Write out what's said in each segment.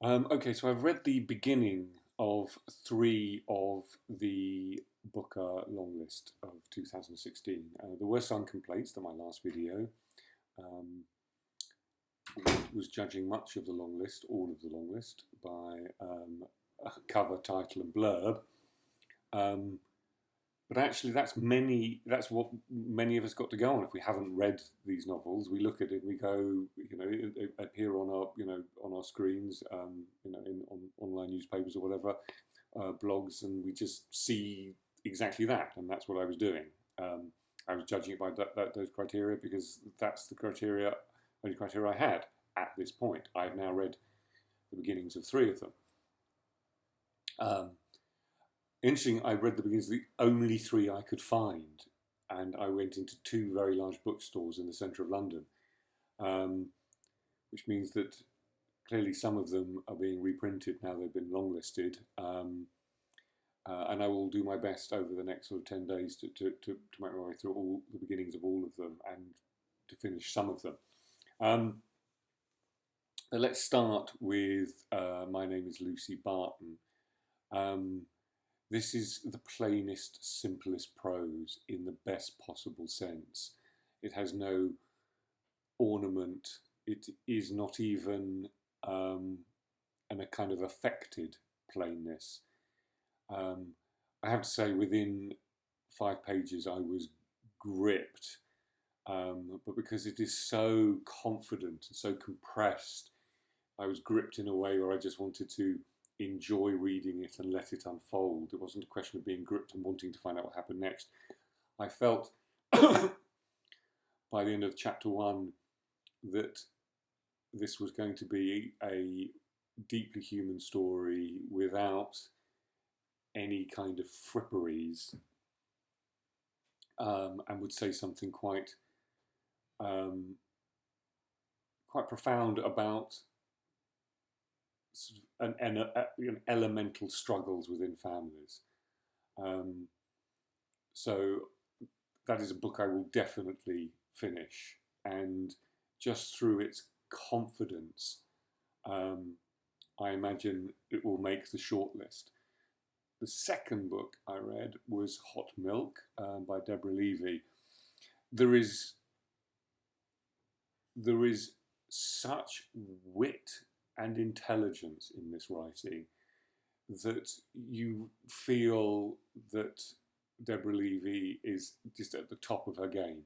Okay, so I've read the beginning of three of the Booker Longlist of 2016. There were some complaints that my last video um, was judging much of the long list, all of the long list, by a cover, title, and blurb. Um, but actually, That's what many of us got to go on. If we haven't read these novels, we look at it and we go, it appear on our, on our screens, on online newspapers or whatever, blogs, and we just see exactly that, and that's what I was doing. I was judging it by those criteria because that's the only criteria I had at this point. I've now read the beginnings of three of them. Um, Interesting, I read the beginnings of the only three I could find, and I went into two very large bookstores in the centre of London, um, which means that clearly some of them are being reprinted now they've been longlisted. And I will do my best over the next sort of 10 days to make my way through all the beginnings of all of them and to finish some of them. But let's start with My Name is Lucy Barton. This is the plainest, simplest prose in the best possible sense. It has no ornament. It is not even a kind of affected plainness. I have to say, within 5 pages, I was gripped. But because it is so confident and so compressed, I was gripped in a way where I just wanted to enjoy reading it and let it unfold. It wasn't a question of being gripped and wanting to find out what happened next. I felt by the end of chapter one that this was going to be a deeply human story without any kind of fripperies, and would say something um, quite profound about sort of elemental struggles within families. Um, so that is a book I will definitely finish, and just through its confidence, um, I imagine it will make the shortlist. The second book I read was Hot Milk by Deborah Levy. There is there is such wit and intelligence in this writing that you feel that Deborah Levy is just at the top of her game.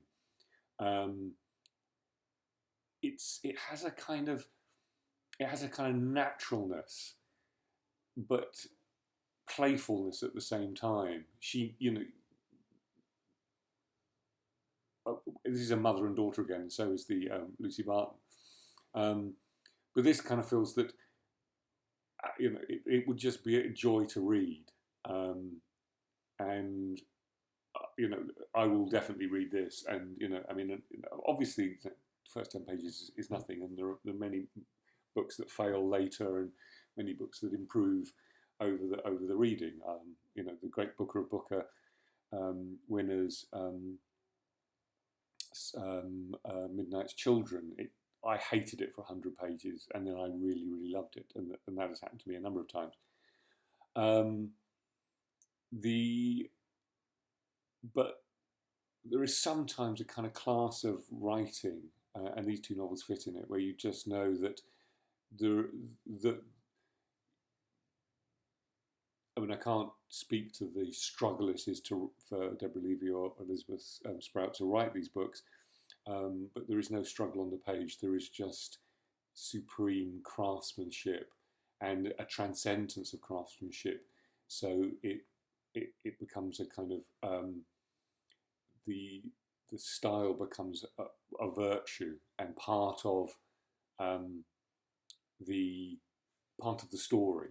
Um, it has a kind of naturalness, but playfulness at the same time. This is a mother and daughter again. So is the Lucy Barton. Um, but this kind of feels that it would just be a joy to read, and I will definitely read this. And obviously, the first 10 pages is nothing, and there are many books that fail later, and many books that improve over the reading. The Great Booker of Booker winners, Midnight's Children. I hated it for 100 pages, and then I really, really loved it, and that has happened to me a number of times. But there is sometimes a kind of class of writing, and these two novels fit in it, where you just know that I can't speak to the struggle it is for Deborah Levy or Elizabeth Sprout to write these books, but there is no struggle on the page. There is just supreme craftsmanship and a transcendence of craftsmanship. So it becomes a kind of the style becomes a virtue and the part of the story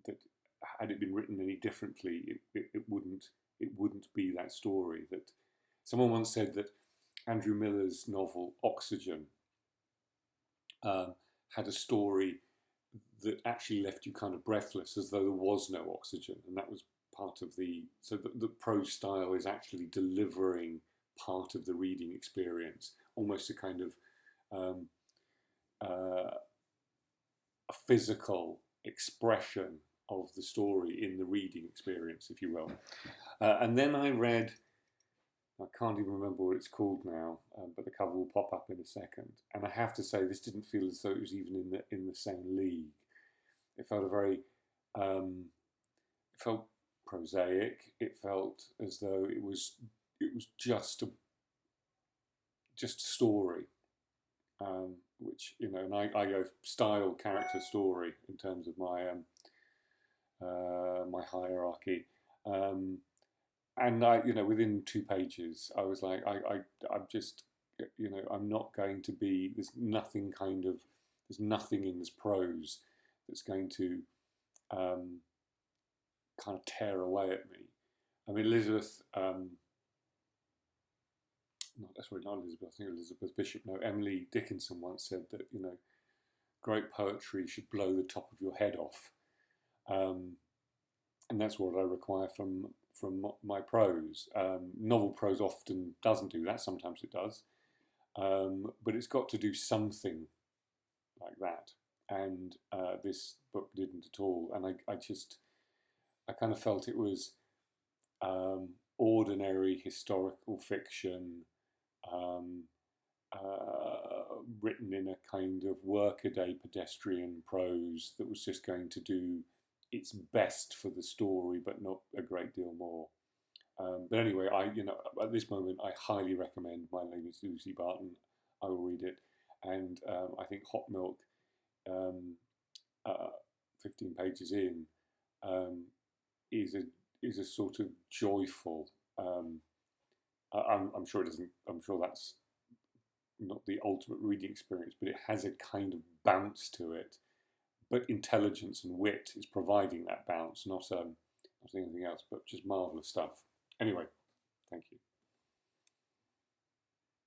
that, had it been written any differently, it wouldn't be that story. That someone once said that Andrew Miller's novel Oxygen had a story that actually left you kind of breathless, as though there was no oxygen, and that was part of the prose style is actually delivering part of the reading experience, almost a kind of a physical expression of the story in the reading experience, if you will. And then I read, I can't even remember what it's called now, but the cover will pop up in a second. And I have to say, this didn't feel as though it was even in the same league. It felt it felt prosaic. It felt as though it was just a story, which, you know, and I go style, character, story in terms of my my hierarchy. And I, you know, within 2 pages, I was like, I'm just, you know, I'm not going to be. There's nothing in this prose that's going to kind of tear away at me. I mean, Elizabeth. No, that's really not Elizabeth. I think Elizabeth Bishop. No, Emily Dickinson once said that, you know, great poetry should blow the top of your head off, and that's what I require from my prose. Novel prose often doesn't do that. Sometimes it does, but it's got to do something like that. And this book didn't at all. And I kind of felt it was ordinary historical fiction, um, written in a kind of workaday pedestrian prose that was just going to do its best for the story, but not a great deal more. But anyway, you know, at this moment, I highly recommend My Name is Lucy Barton. I will read it, and I think Hot Milk, um, 15 pages in, is a sort of joyful. I'm sure it doesn't. I'm sure that's not the ultimate reading experience, but it has a kind of bounce to it. But intelligence and wit is providing that bounce, not anything else, but just marvelous stuff. Anyway, thank you.